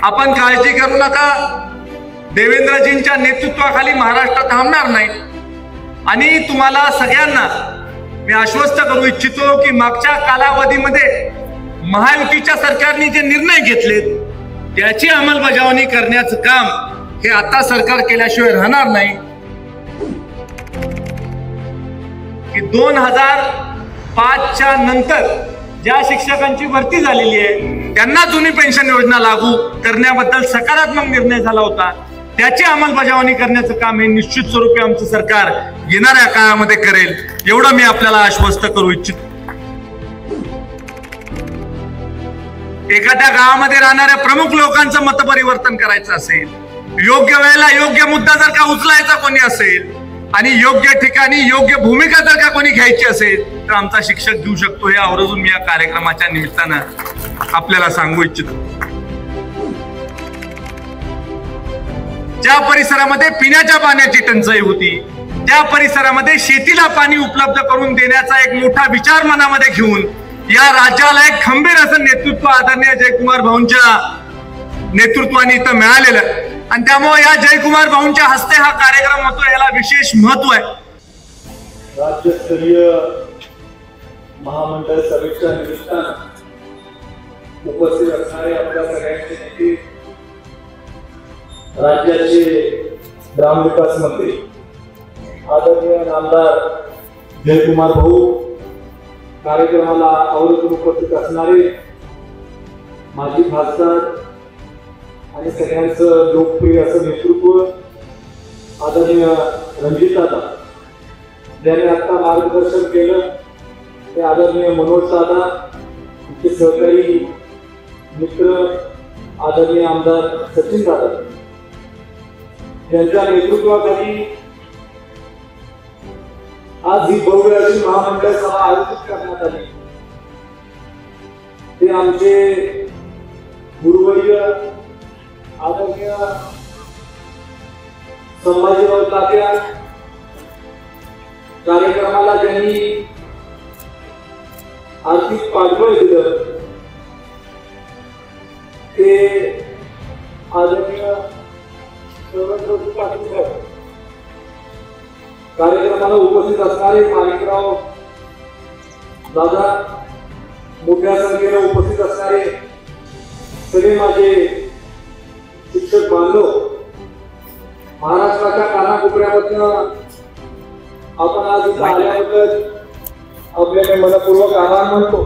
आपण काळजी करू नका, देवेंद्रजींच्या नेतृत्वाखाली महाराष्ट्र थांबणार नाही। आणि तुम्हाला सगळ्यांना मी आश्वस्त करू इच्छितो की मागच्या कालावधीमध्ये महायुतीच्या सरकारने जे निर्णय घेतलेत त्याची अंमलबजावणी करण्याचं काम हे आता सरकार केल्याशिवाय राहणार नाही। की 2005च्या नंतर ज्या शिक्षकांची भरती झालेली आहे त्यांना जुनी पेन्शन योजना लागू करण्याबद्दल सकारात्मक निर्णय झाला होता, त्याची अंमलबजावणी करण्याचं काम हे निश्चित स्वरूपी आमचं सरकार येणाऱ्या काळामध्ये करेल, एवढं मी आपल्याला आश्वस्त करू इच्छितो। एखाद्या गावामध्ये राहणाऱ्या प्रमुख लोकांचं मतपरिवर्तन करायचं असेल, योग्य वेळेला योग्य मुद्दा जर का उचलायचा कोणी असेल आणि योग्य ठिकाणी योग्य भूमिका जर का कोणी घ्यायची असेल तर आमचा शिक्षक घेऊ शकतो, हे आवर्जून मी या कार्यक्रमाच्या निमित्तानं आपल्याला सांगू इच्छितो। ज्या परिसरामध्ये पिण्याच्या पाण्याची टंचाई होती त्या परिसरामध्ये शेतीला पाणी उपलब्ध करून देण्याचा एक मोठा विचार मनामध्ये घेऊन या राज्याला एक खंबीर असं नेतृत्व आदरणीय जयकुमार भाऊंच्या नेतृत्वाने इथं मिळालेलं आणि त्यामुळे या जयकुमार भाऊंच्या हस्ते हा कार्यक्रम होतो, याला विशेष महत्व आहे। राज्यस्तरीय महामंडळ सभेच्या निमित्तानं उपस्थित असणारे आपल्या सगळ्यांचे नेते, राज्याचे ग्रामविकास मंत्री आदरणीय आमदार जयकुमार भाऊ, कार्यक्रमाला आवर्जून उपस्थित असणारे माजी खासदार आणि सगळ्यांचं लोकप्रिय असं नेतृत्व आदरणीय रणजितदादा, ज्याने आता मार्गदर्शन केलं ते आदरणीय मनोज दादा, आमचे सहकारी मित्र आदरणीय आमदार सचिन दादा, त्यांच्या नेतृत्वाखाली आज ही भव्य अशी महामंडळ सभा आयोजित करण्यात आली। ते आमचे गुरुवर्य आदरणीय संभाजीराव तात्या, कार्यक्रमाला ज्यांनी आर्थिक पाठबळ दिलं ते आदरणीय पाटील साहेब, कार्यक्रमाला उपस्थित असणारे माणिकराव दादा, मोठ्या संख्येने उपस्थित असणारे सगळे माझे शिक्षक बांधव, महाराष्ट्राच्या कानाकोपऱ्यामधून आपण आज इथं आल्याबद्दल आपल्याकडे मनपूर्वक आभार मानतो।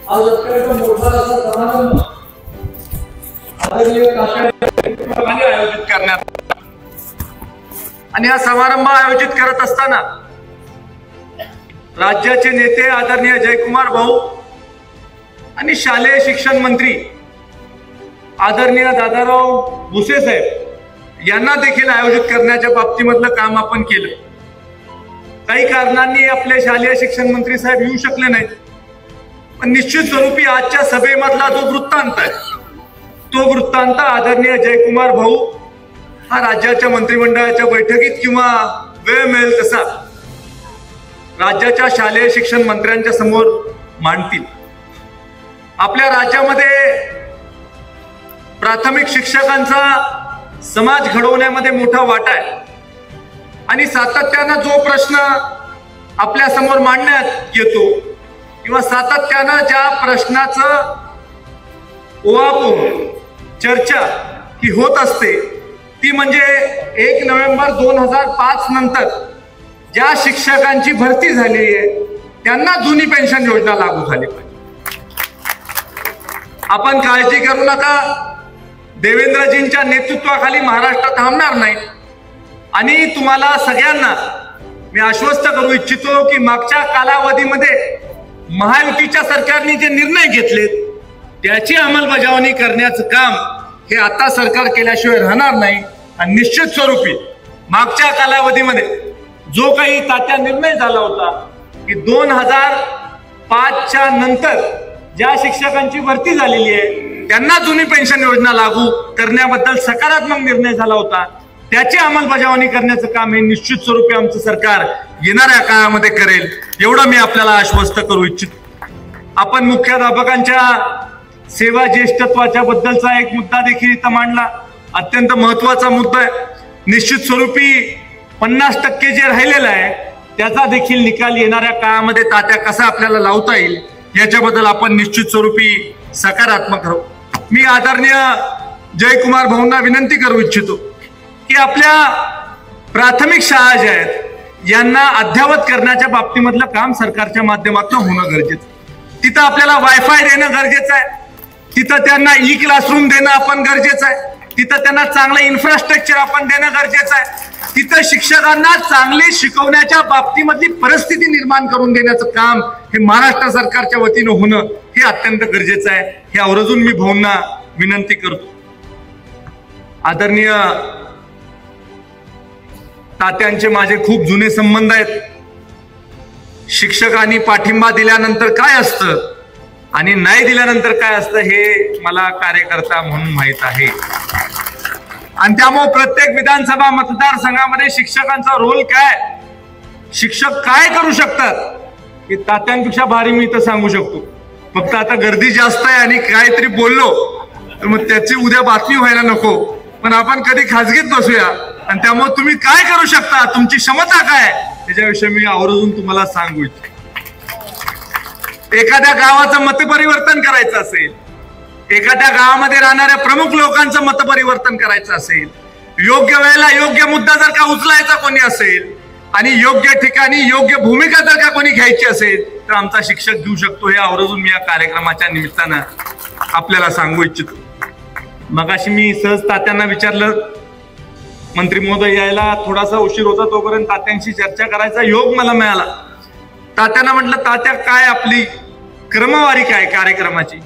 आज अत्यंत मोठा असा समारंभ आयोजित करण्यात आणि हा समारंभ आयोजित करत असताना राज्याचे नेते आदरणीय जयकुमार भाऊ आणि शालेय शिक्षण मंत्री आदरणीय दादाराव भुसे साहेब यांना देखील आयोजित करण्याच्या बाबतीमधलं काम आपण केलं। काही कारणांनी आपले शालेय शिक्षण मंत्री साहेब येऊ शकले नाहीत, पण निश्चित स्वरूपी आजच्या सभेमधला जो वृत्तांत आहे तो वृत्तांत आदरणीय जयकुमार भाऊ हा राज्याच्या मंत्रिमंडळाच्या बैठकीत किंवा वेळ मिळेल तसा राज्याच्या शालेय शिक्षण मंत्र्यांच्या समोर मांडतील। आपल्या राज्यामध्ये प्राथमिक शिक्षकांचा समाज घडवण्यामध्ये मोठा वाटा आहे आणि सातत्यानं जो प्रश्न आपल्या समोर मांडण्यात येतो किंवा सातत्यानं ज्या प्रश्नाचं ओवापोह चर्चा ही होत असते ती म्हणजे 1 नोव्हेंबर 2005 नंतर ज्या शिक्षकांची भरती झालेली आहे त्यांना जुनी पेन्शन योजना लागू झाली पाहिजे। आपण काळजी करू नका, देवेंद्रजींच्या नेतृत्वाखाली महाराष्ट्र थांबणार नाही। आणि तुम्हाला सगळ्यांना मी आश्वस्त करू इच्छितो की मागच्या कालावधीमध्ये महायुतीच्या सरकारने जे निर्णय घेतलेत त्याची अंमलबजावणी करण्याचं काम हे आता सरकार केल्याशिवाय राहणार नाही। आणि निश्चित स्वरूपी मागच्या कालावधीमध्ये जो काही तात्या निर्णय झाला होता की 2005च्या नंतर ज्या शिक्षकांची भरती झालेली आहे त्यांना जुनी पेन्शन योजना लागू करण्याबद्दल सकारात्मक निर्णय झाला होता, त्याची अंमलबजावणी करण्याचं काम हे निश्चित स्वरूपी आमचं सरकार येणाऱ्या काळामध्ये करेल, एवढं मी आपल्याला आश्वस्त करू इच्छितो। आपण मुख्याध्यापकांच्या सेवा ज्येष्ठत्वाच्या बद्दलचा एक मुद्दा देखील इथं मांडला, अत्यंत महत्वाचा मुद्दा आहे। निश्चित स्वरूपी 50% जे राहिलेलं आहे त्याचा देखील निकाल येणाऱ्या काळामध्ये तात्या कसा आपल्याला लावता येईल याच्याबद्दल आपण निश्चित स्वरूपी सकारात्मक राहू। मी आदरणीय जयकुमार भाऊंना विनंती करू इच्छितो की आपल्या प्राथमिक शाळा ज्या आहेत यांना अद्ययावत करण्याच्या बाबतीमधलं काम सरकारच्या माध्यमातून होणं गरजेचं आहे। तिथं आपल्याला वायफाय देणं गरजेचं आहे, तिथं त्यांना ई क्लासरूम देणं आपण गरजेचं आहे, तिथं त्यांना चांगलं इन्फ्रास्ट्रक्चर आपण देणं गरजेचं आहे, तिथं शिक्षकांना चांगले शिकवण्याच्या बाबतीमधली परिस्थिती निर्माण करून देण्याचं काम हे महाराष्ट्र सरकारच्या वतीनं होणं हे अत्यंत गरजेचं आहे। हे आवर्जून मी भाऊंना विनंती करतो। आदरणीय तात्यांचे माझे खूप जुने संबंध आहेत। शिक्षकांनी पाठिंबा दिल्यानंतर काय असतं आणि नाही दिल्यानंतर काय असतं हे मला कार्यकर्ता म्हणून माहित आहे, आणि त्यामुळे प्रत्येक विधानसभा मतदारसंघामध्ये शिक्षकांचा रोल काय, शिक्षक काय करू शकतात हे तात्यांपेक्षा भारी मी इथं सांगू शकतो। फक्त आता गर्दी जास्त आहे आणि काहीतरी बोललो तर मग त्याची उद्या बातमी व्हायला नको, पण आपण कधी खाजगीत बसूया आणि त्यामुळे तुम्ही काय करू शकता, तुमची क्षमता काय त्याच्याविषयी मी आवर्जून तुम्हाला सांगू इच्छितो। एखाद्या गावाचं मतपरिवर्तन करायचं असेल, एखाद्या गावामध्ये राहणाऱ्या प्रमुख लोकांचं मतपरिवर्तन करायचं असेल, योग्य वेळेला योग्य मुद्दा जर का उचलायचा कोणी असेल आणि योग्य ठिकाणी योग्य भूमिका जर का कोणी घ्यायची असेल तर आमचा शिक्षक घेऊ शकतो। हे आवर्जून मी या कार्यक्रमाच्या निमित्तानं आपल्याला सांगू इच्छितो। मगाशी मी सहज तात्यांना विचारलं, मंत्री महोदय यायला थोडासा उशीर होता तोपर्यंत तात्यांशी चर्चा करायचा योग मला मिळाला। तात्यांना म्हटलं, तात्या काय आपली क्रमवारी काय कार्यक्रमाची?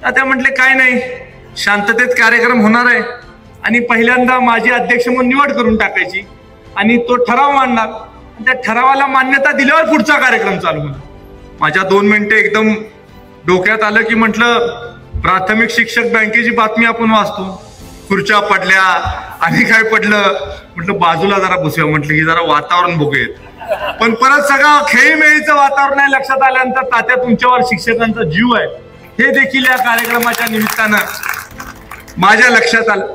तात्या म्हटले, काय नाही, शांततेत कार्यक्रम होणार आहे आणि पहिल्यांदा माझी अध्यक्ष म्हणून निवड करून टाकायची आणि तो ठराव मांडणार, त्या ठरावाला मान्यता दिल्यावर पुढचा कार्यक्रम चालू होणार। माझ्या 2 मिनिटे एकदम डोक्यात आलं की म्हटलं, प्राथमिक शिक्षक बँकेची बातमी आपण वाचतो, खुर्च्या पडल्या आणि काय पडलं, म्हटलं बाजूला जरा बसूया, म्हटलं की जरा वातावरण बघूयात। पण परत सगळं खेळीमेळीचं वातावरण आहे लक्षात आल्यानंतर तात्या तुमच्यावर शिक्षकांचा जीव आहे हे देखील या कार्यक्रमाच्या निमित्तानं माझ्या लक्षात आलं।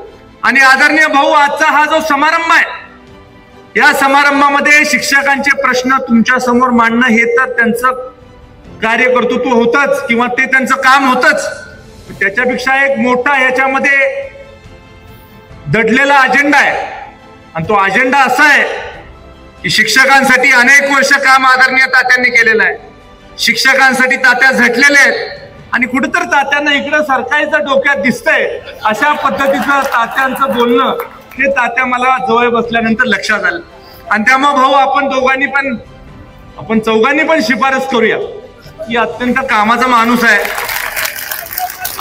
आणि आदरणीय भाऊ, आजचा हा जो समारंभ आहे या समारंभामध्ये शिक्षकांचे प्रश्न तुमच्या समोर मांडणं हे तर त्यांचं कार्यकर्तृत्व होतच किंवा ते त्यांचं काम होतच, त्याच्यापेक्षा एक मोठा याच्यामध्ये दडलेला अजेंडा आहे आणि तो अजेंडा असा आहे की शिक्षकांसाठी अनेक वर्ष काम आदरणीय तात्यांनी केलेलं आहे। शिक्षकांसाठी तात्या झटलेले आहेत आणि कुठेतरी तात्यांना इकडे सरकारीचं डोक्यात दिसतंय अशा पद्धतीचं तात्यांचं बोलणं हे तात्या मला जवळ बसल्यानंतर लक्षात आलं। आणि त्यामुळे भाऊ आपण चौघांनी पण शिफारस करूया की अत्यंत कामाचा माणूस आहे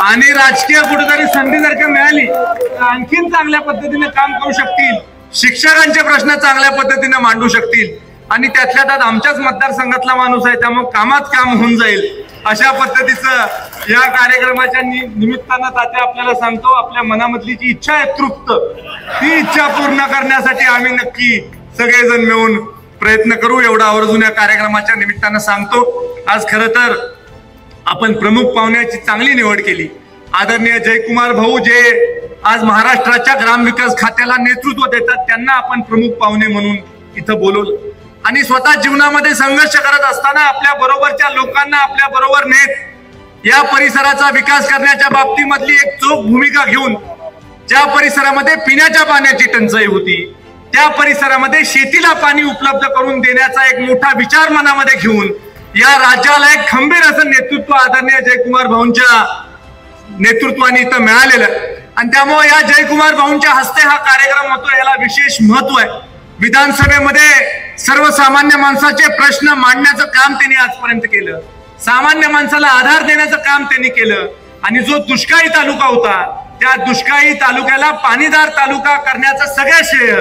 आणि राजकीय कुठेतरी संधी जर का मिळाली तर आणखीन चांगल्या पद्धतीने काम करू शकतील, शिक्षकांचे प्रश्न चांगल्या पद्धतीने मांडू शकतील आणि त्यातल्या त्यात आमच्याच मतदारसंघातला माणूस आहे त्यामुळे कामात काम होऊन जाईल अशा पद्धतीचं या कार्यक्रमाच्या निमित्तानं तात्या आपल्याला सांगतो, आपल्या मनामधली जी इच्छा आहे तृप्त, ती इच्छा पूर्ण करण्यासाठी आम्ही नक्की सगळेजण मिळून प्रयत्न करू एवढा आवर्जून या कार्यक्रमाच्या निमित्तानं सांगतो। आज खरं तर आपण प्रमुख पाहुण्याची चांगली निवड केली। आदरणीय जयकुमार भाऊ जे आज महाराष्ट्राच्या ग्रामविकास खात्याला नेतृत्व देतात त्यांना आपण प्रमुख पाहुणे म्हणून इथं बोलवलं आणि स्वतः जीवनामध्ये संघर्ष करत असताना आपल्या बरोबरच्या लोकांना आपल्या बरोबर नेत या परिसराचा विकास करण्याच्या बाबतीमधली एक चोख भूमिका घेऊन ज्या परिसरामध्ये पिण्याच्या पाण्याची टंचाई होती त्या परिसरामध्ये शेतीला पाणी उपलब्ध करून देण्याचा एक मोठा विचार मनामध्ये घेऊन या राज्याला एक खंबीर असं नेतृत्व आदरणीय जयकुमार भाऊंच्या नेतृत्वाने इथं मिळालेलं आणि त्यामुळे या जयकुमार भाऊंच्या हस्ते हा कार्यक्रम होतो, याला विशेष महत्व आहे। विधानसभेमध्ये सर्वसामान्य माणसाचे प्रश्न मांडण्याचं काम त्यांनी आजपर्यंत केलं, सामान्य माणसाला आधार देण्याचं काम त्यांनी केलं आणि जो दुष्काळी तालुका होता त्या दुष्काळी तालुक्याला पाणीदार तालुका करण्याचं सगळं श्रेय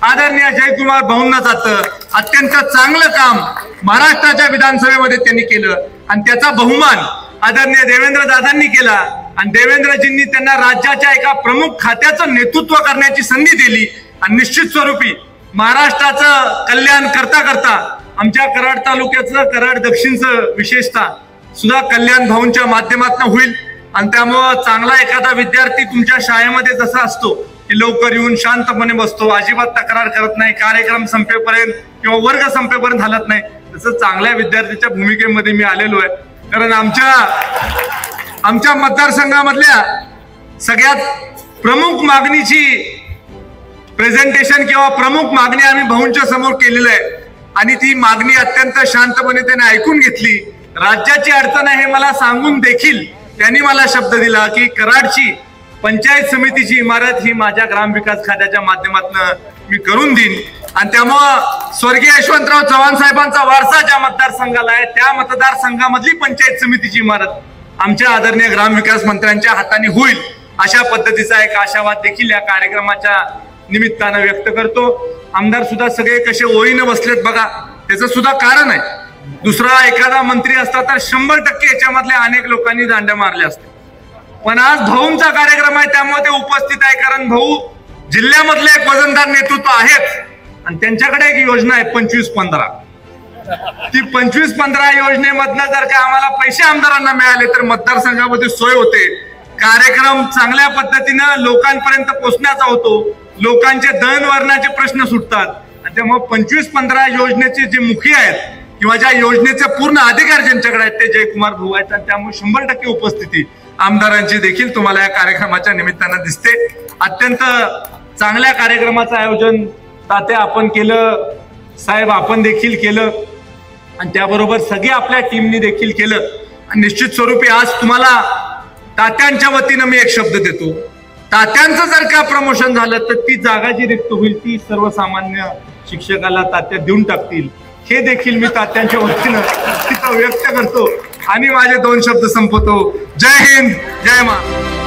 आदरणीय जयकुमार भाऊंना जातं। अत्यंत चांगलं काम महाराष्ट्राच्या विधानसभेमध्ये त्यांनी केलं आणि त्याचा बहुमान आदरणीय देवेंद्र दादांनी केला आणि देवेंद्रजींनी त्यांना राज्याच्या एका प्रमुख खात्याचं नेतृत्व करण्याची संधी दिली आणि निश्चित स्वरूपी महाराष्ट्राचं कल्याण करता करता आमच्या कराड तालुक्याचं, कराड दक्षिणचं विशेषतः सुद्धा कल्याण भाऊंच्या माध्यमातून होईल आणि त्यामुळं चांगला एखादा विद्यार्थी तुमच्या शाळेमध्ये जसा असतो की लवकर येऊन शांतपणे बसतो, अजिबात तक्रार करत नाही, कार्यक्रम संपेपर्यंत किंवा वर्ग संपेपर्यंत हलत नाही, तसं चांगल्या विद्यार्थ्याच्या भूमिकेमध्ये मी आलेलो आहे. कारण आमच्या मतदारसंघामधल्या सगळ्यात प्रमुख मागणीची प्रेझेंटेशन किंवा प्रमुख मागणी आम्ही भाऊंच्या समोर केलेली आहे आणि ती मागणी अत्यंत शांतपणे त्याने ऐकून घेतली. राज्याची अडचण आहे हे मला सांगून देखील त्यांनी मला शब्द दिला की कराडची पंचायत समितीची इमारत ही माझ्या ग्रामविकास खात्याच्या माध्यमातून मी करून देईन. आणि त्यामुळं स्वर्गीय यशवंतराव चव्हाण साहेबांचा वारसा ज्या मतदारसंघाला आहे त्या मतदारसंघामधली पंचायत समितीची इमारत आमच्या आदरणीय ग्रामविकास मंत्र्यांच्या हाताने होईल अशा पद्धतीचा एक आशावाद देखील या कार्यक्रमाच्या निमित्तानं व्यक्त करतो. आमदार सुद्धा सगळे कसे ओळीने बसलेत बघा, त्याचं सुद्धा कारण आहे. दुसरा एखादा मंत्री असता तर 100% याच्यामधल्या अनेक लोकांनी दांड्या मारल्या असतात, पण आज भाऊंचा कार्यक्रम आहे त्यामुळे ते उपस्थित आहे. कारण भाऊ जिल्ह्यामधले एक वजनदार नेतृत्व आहेच आणि त्यांच्याकडे एक योजना आहे 25-15. ती 25-15 योजनेमधनं जर का आम्हाला पैसे आमदारांना मिळाले तर मतदारसंघामध्ये सोय होते, कार्यक्रम चांगल्या पद्धतीनं लोकांपर्यंत पोहोचण्याचा होतो, लोकांचे दळणवळणाचे प्रश्न सुटतात. आणि त्यामुळे 25-15 योजनेचे जे मुखी आहेत किंवा ज्या योजनेचे पूर्ण अधिकार ज्यांच्याकडे आहेत ते जयकुमार भाऊ आहेत आणि त्यामुळे 100% उपस्थिती आमदारांची देखील तुम्हाला या कार्यक्रमाच्या निमित्तानं दिसते. अत्यंत चांगल्या कार्यक्रमाचं आयोजन तात्या आपण केलं, साहेब आपण देखील केलं आणि त्याबरोबर सगळे आपल्या टीमनी देखील केलं. आणि निश्चित स्वरूपी आज तुम्हाला तात्यांच्या वतीनं मी एक शब्द देतो, तात्यांचं जर का प्रमोशन झालं तर ती जागा जी रिक्त होईल ती सर्वसामान्य शिक्षकाला तात्या देऊन टाकतील, हे देखील मी तात्यांच्या वतीनं तिथं व्यक्त करतो आणि माझे 2 शब्द संपवतो. जय हिंद, जय महाराष्ट्र.